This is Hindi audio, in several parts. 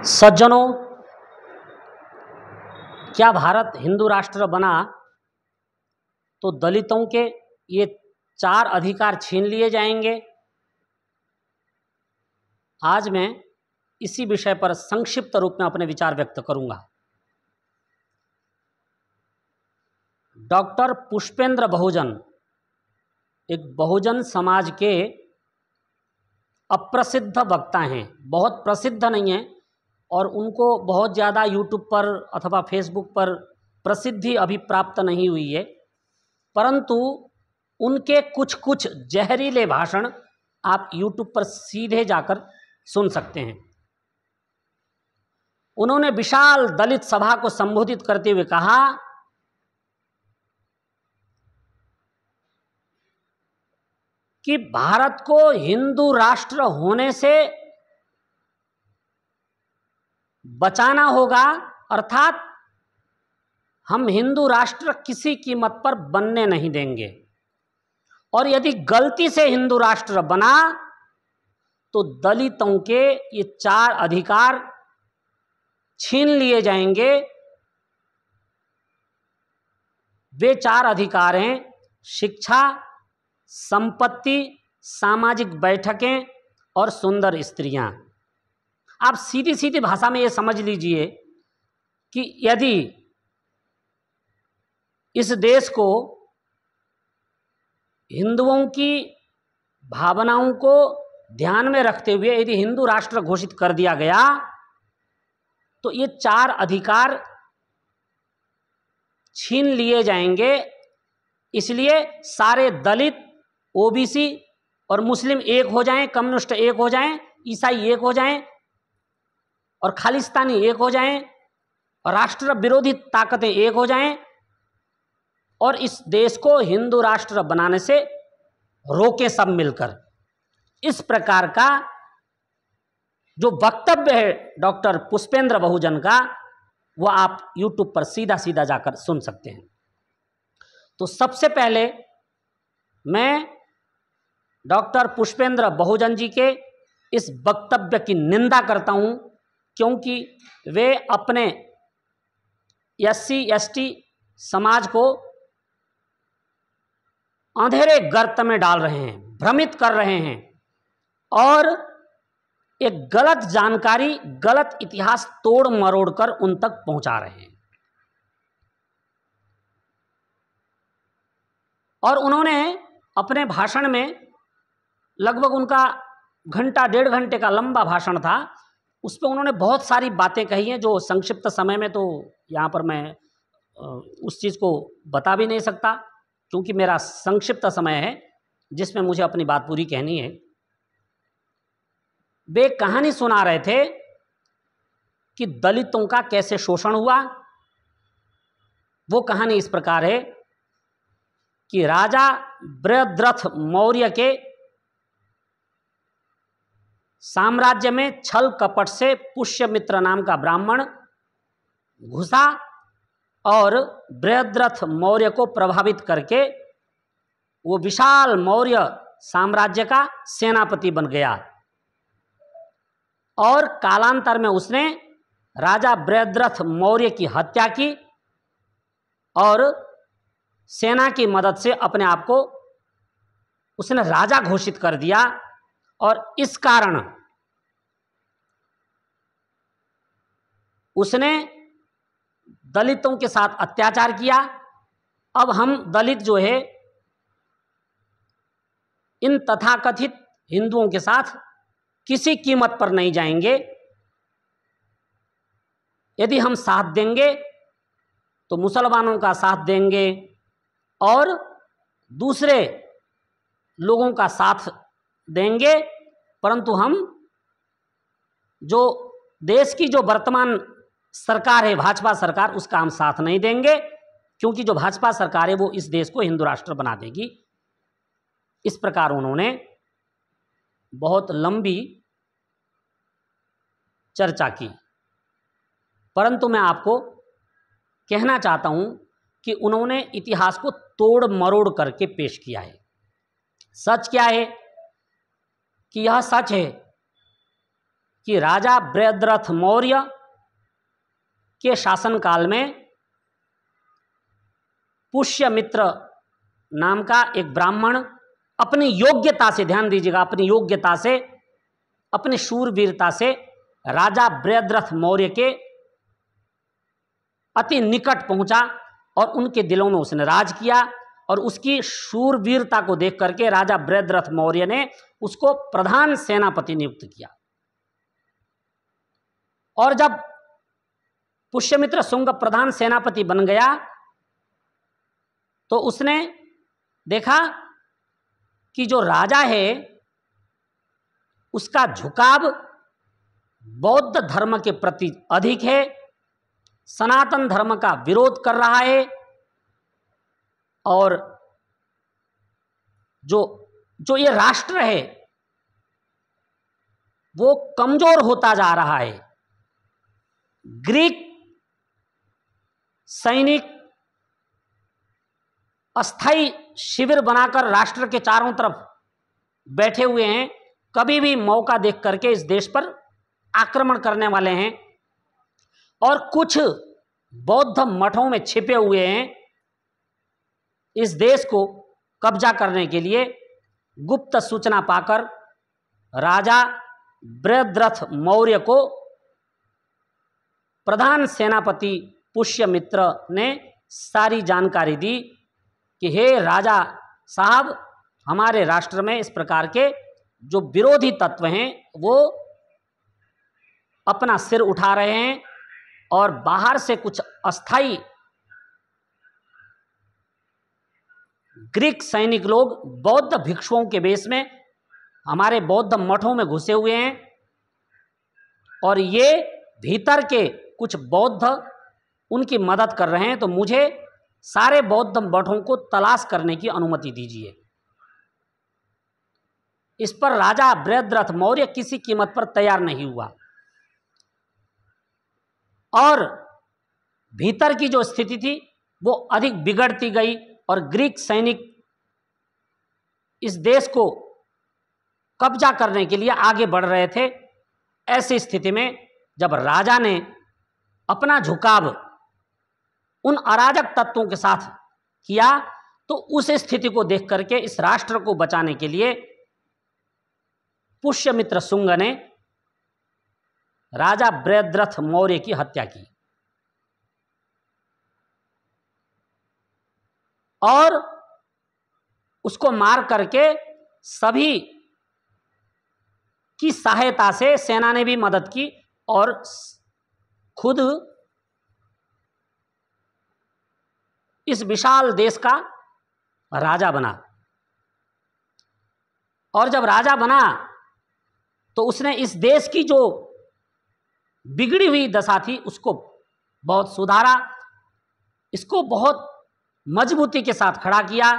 सज्जनों, क्या भारत हिंदू राष्ट्र बना तो दलितों के ये 4 अधिकार छीन लिए जाएंगे? आज मैं इसी विषय पर संक्षिप्त रूप में अपने विचार व्यक्त करूंगा। डॉक्टर पुष्पेंद्र बहुजन एक बहुजन समाज के अप्रसिद्ध वक्ता हैं, बहुत प्रसिद्ध नहीं हैं और उनको बहुत ज़्यादा यूट्यूब पर अथवा फेसबुक पर प्रसिद्धि अभी प्राप्त नहीं हुई है, परंतु उनके कुछ कुछ जहरीले भाषण आप यूट्यूब पर सीधे जाकर सुन सकते हैं। उन्होंने विशाल दलित सभा को संबोधित करते हुए कहा कि भारत को हिंदू राष्ट्र होने से बचाना होगा, अर्थात हम हिंदू राष्ट्र किसी कीमत पर बनने नहीं देंगे और यदि गलती से हिंदू राष्ट्र बना तो दलितों के ये 4 अधिकार छीन लिए जाएंगे। वे 4 अधिकार हैं शिक्षा, संपत्ति, सामाजिक बैठकें और सुंदर स्त्रियां। आप सीधी सीधी भाषा में ये समझ लीजिए कि यदि इस देश को हिंदुओं की भावनाओं को ध्यान में रखते हुए यदि हिंदू राष्ट्र घोषित कर दिया गया तो ये 4 अधिकार छीन लिए जाएंगे। इसलिए सारे दलित, ओबीसी और मुस्लिम एक हो जाएं, कम्युनिस्ट एक हो जाएं, ईसाई एक हो जाएं और खालिस्तानी एक हो जाएं और राष्ट्र विरोधी ताकतें एक हो जाएं और इस देश को हिंदू राष्ट्र बनाने से रोकें सब मिलकर। इस प्रकार का जो वक्तव्य है डॉक्टर पुष्पेंद्र बहुजन का, वह आप यूट्यूब पर सीधा सीधा जाकर सुन सकते हैं। तो सबसे पहले मैं डॉक्टर पुष्पेंद्र बहुजन जी के इस वक्तव्य की निंदा करता हूं, क्योंकि वे अपने SC/ST समाज को अंधेरे गर्त में डाल रहे हैं, भ्रमित कर रहे हैं और एक गलत जानकारी, गलत इतिहास तोड़ मरोड़ कर उन तक पहुंचा रहे हैं। और उन्होंने अपने भाषण में लगभग उनका घंटा 1.5 घंटे का लंबा भाषण था, उस पर उन्होंने बहुत सारी बातें कही हैं जो संक्षिप्त समय में तो यहाँ पर मैं उस चीज़ को बता भी नहीं सकता, क्योंकि मेरा संक्षिप्त समय है जिसमें मुझे अपनी बात पूरी कहनी है। वे कहानी सुना रहे थे कि दलितों का कैसे शोषण हुआ। वो कहानी इस प्रकार है कि राजा बृहद्रथ मौर्य के साम्राज्य में छल कपट से पुष्यमित्र नाम का ब्राह्मण घुसा और बृहद्रथ मौर्य को प्रभावित करके वो विशाल मौर्य साम्राज्य का सेनापति बन गया और कालांतर में उसने राजा बृहद्रथ मौर्य की हत्या की और सेना की मदद से अपने आप को उसने राजा घोषित कर दिया और इस कारण उसने दलितों के साथ अत्याचार किया। अब हम दलित जो है इन तथाकथित हिंदुओं के साथ किसी कीमत पर नहीं जाएंगे। यदि हम साथ देंगे तो मुसलमानों का साथ देंगे और दूसरे लोगों का साथ देंगे, परंतु हम जो देश की जो वर्तमान सरकार है, भाजपा सरकार, उसका हम साथ नहीं देंगे, क्योंकि जो भाजपा सरकार है वो इस देश को हिंदू राष्ट्र बना देगी। इस प्रकार उन्होंने बहुत लंबी चर्चा की, परंतु मैं आपको कहना चाहता हूं कि उन्होंने इतिहास को तोड़ मरोड़ करके पेश किया है। सच क्या है कि यह सच है कि राजा बृहद्रथ मौर्य के शासनकाल में पुष्यमित्र नाम का एक ब्राह्मण अपनी योग्यता से, ध्यान दीजिएगा, अपनी योग्यता से, अपनी शूरवीरता से राजा बृहद्रथ मौर्य के अति निकट पहुंचा और उनके दिलों में उसने राज किया। और उसकी शूरवीरता को देख करके राजा बृहद्रथ मौर्य ने उसको प्रधान सेनापति नियुक्त किया। और जब पुष्यमित्र शुंग प्रधान सेनापति बन गया तो उसने देखा कि जो राजा है उसका झुकाव बौद्ध धर्म के प्रति अधिक है, सनातन धर्म का विरोध कर रहा है, और जो ये राष्ट्र है वो कमजोर होता जा रहा है। ग्रीक सैनिक अस्थाई शिविर बनाकर राष्ट्र के चारों तरफ बैठे हुए हैं, कभी भी मौका देख करके इस देश पर आक्रमण करने वाले हैं। और कुछ बौद्ध मठों में छिपे हुए हैं इस देश को कब्जा करने के लिए। गुप्त सूचना पाकर राजा बृहद्रथ मौर्य को प्रधान सेनापति पुष्यमित्र ने सारी जानकारी दी कि हे राजा साहब, हमारे राष्ट्र में इस प्रकार के जो विरोधी तत्व हैं वो अपना सिर उठा रहे हैं और बाहर से कुछ अस्थाई ग्रीक सैनिक लोग बौद्ध भिक्षुओं के वेश में हमारे बौद्ध मठों में घुसे हुए हैं और ये भीतर के कुछ बौद्ध उनकी मदद कर रहे हैं, तो मुझे सारे बौद्ध मठों को तलाश करने की अनुमति दीजिए। इस पर राजा बृहद्रथ मौर्य किसी कीमत पर तैयार नहीं हुआ और भीतर की जो स्थिति थी वो अधिक बिगड़ती गई और ग्रीक सैनिक इस देश को कब्जा करने के लिए आगे बढ़ रहे थे। ऐसी स्थिति में जब राजा ने अपना झुकाव उन अराजक तत्वों के साथ किया तो उस स्थिति को देख करके इस राष्ट्र को बचाने के लिए पुष्यमित्र शुंग ने राजा बृहद्रथ मौर्य की हत्या की और उसको मार करके सभी की सहायता से सेना ने भी मदद की और खुद इस विशाल देश का राजा बना। और जब राजा बना तो उसने इस देश की जो बिगड़ी हुई दशा थी उसको बहुत सुधारा, इसको बहुत मजबूती के साथ खड़ा किया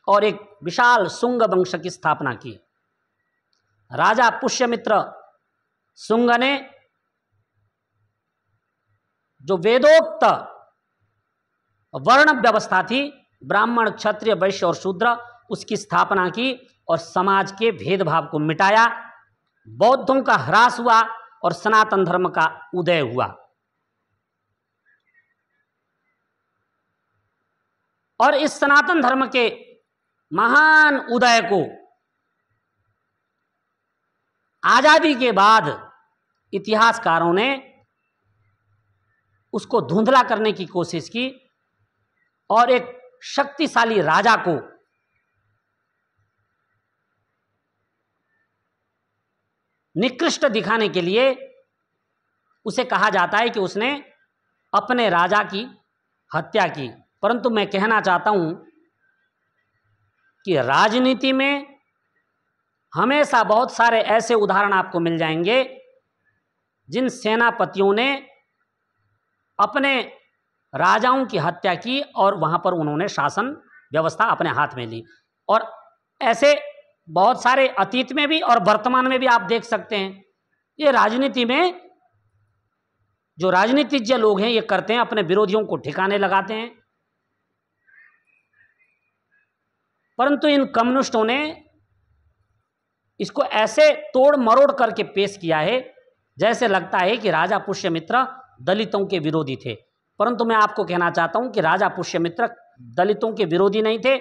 और एक विशाल शुंग वंश की स्थापना की। राजा पुष्यमित्र शुंग ने जो वेदोक्त वर्ण व्यवस्था थी, ब्राह्मण, क्षत्रिय, वैश्य और शूद्र, उसकी स्थापना की और समाज के भेदभाव को मिटाया। बौद्धों का ह्रास हुआ और सनातन धर्म का उदय हुआ। और इस सनातन धर्म के महान उदय को आजादी के बाद इतिहासकारों ने उसको धुंधला करने की कोशिश की और एक शक्तिशाली राजा को निकृष्ट दिखाने के लिए उसे कहा जाता है कि उसने अपने राजा की हत्या की। परंतु मैं कहना चाहता हूं कि राजनीति में हमेशा बहुत सारे ऐसे उदाहरण आपको मिल जाएंगे जिन सेनापतियों ने अपने राजाओं की हत्या की और वहां पर उन्होंने शासन व्यवस्था अपने हाथ में ली। और ऐसे बहुत सारे अतीत में भी और वर्तमान में भी आप देख सकते हैं। ये राजनीति में जो राजनीतिज्ञ लोग हैं ये करते हैं, अपने विरोधियों को ठिकाने लगाते हैं। परंतु इन कम्युनिस्टों ने इसको ऐसे तोड़ मरोड़ करके पेश किया है जैसे लगता है कि राजा पुष्यमित्र दलितों के विरोधी थे। परंतु मैं आपको कहना चाहता हूं कि राजा पुष्यमित्र दलितों के विरोधी नहीं थे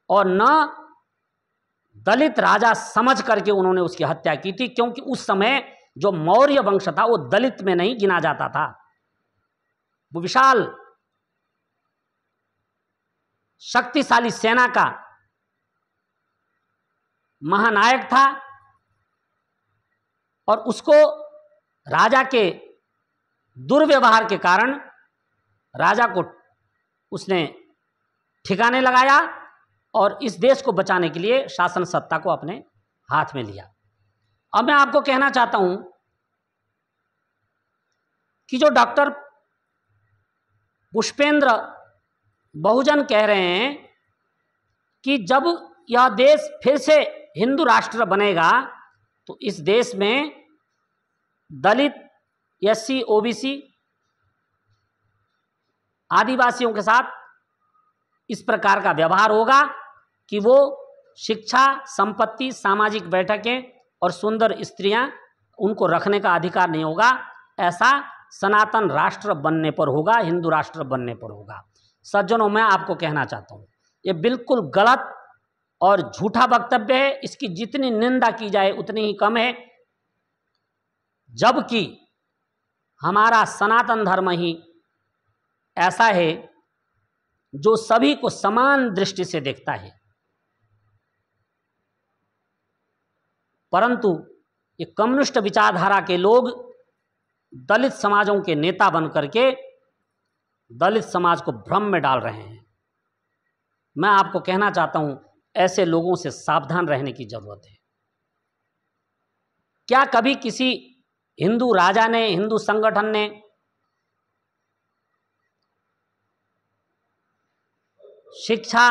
और न दलित राजा समझ करके उन्होंने उसकी हत्या की थी, क्योंकि उस समय जो मौर्य वंश था वो दलित में नहीं गिना जाता था। वो विशाल शक्तिशाली सेना का महानायक था और उसको राजा के दुर्व्यवहार के कारण राजा को उसने ठिकाने लगाया और इस देश को बचाने के लिए शासन सत्ता को अपने हाथ में लिया। अब मैं आपको कहना चाहता हूं कि जो डॉक्टर पुष्पेंद्र बहुजन कह रहे हैं कि जब यह देश फिर से हिंदू राष्ट्र बनेगा तो इस देश में दलित, एससी, ओबीसी, आदिवासियों के साथ इस प्रकार का व्यवहार होगा कि वो शिक्षा, संपत्ति, सामाजिक बैठकें और सुंदर स्त्रियां उनको रखने का अधिकार नहीं होगा। ऐसा सनातन राष्ट्र बनने पर होगा, हिंदू राष्ट्र बनने पर होगा। सज्जनों, मैं आपको कहना चाहता हूं ये बिल्कुल गलत और झूठा वक्तव्य है। इसकी जितनी निंदा की जाए उतनी ही कम है, जबकि हमारा सनातन धर्म ही ऐसा है जो सभी को समान दृष्टि से देखता है। परंतु ये कम्युनिस्ट विचारधारा के लोग दलित समाजों के नेता बन करके दलित समाज को भ्रम में डाल रहे हैं। मैं आपको कहना चाहता हूं ऐसे लोगों से सावधान रहने की जरूरत है। क्या कभी किसी हिंदू राजा ने, हिंदू संगठन ने शिक्षा,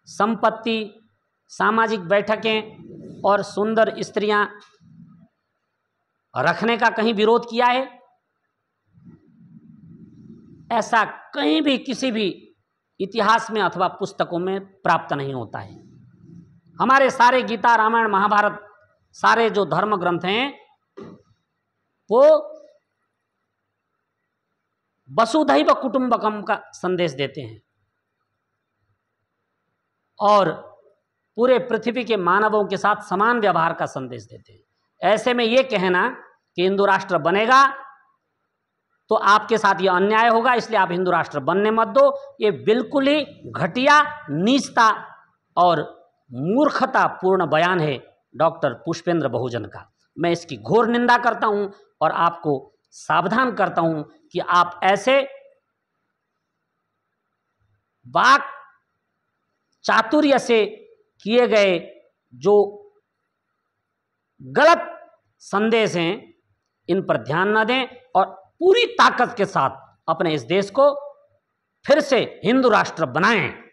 संपत्ति, सामाजिक बैठकें और सुंदर स्त्रियां रखने का कहीं विरोध किया है? ऐसा कहीं भी किसी भी इतिहास में अथवा पुस्तकों में प्राप्त नहीं होता है। हमारे सारे गीता, रामायण, महाभारत, सारे जो धर्म ग्रंथ हैं वो वसुधैव कुटुंबकम का संदेश देते हैं और पूरे पृथ्वी के मानवों के साथ समान व्यवहार का संदेश देते हैं। ऐसे में ये कहना कि हिंदू राष्ट्र बनेगा तो आपके साथ ये अन्याय होगा, इसलिए आप हिंदू राष्ट्र बनने मत दो, ये बिल्कुल ही घटिया, नीचता और मूर्खतापूर्ण बयान है डॉक्टर पुष्पेंद्र बहुजन का। मैं इसकी घोर निंदा करता हूं और आपको सावधान करता हूं कि आप ऐसे वाक चातुर्य से किए गए जो गलत संदेश हैं इन पर ध्यान न दें और पूरी ताकत के साथ अपने इस देश को फिर से हिंदू राष्ट्र बनाएं।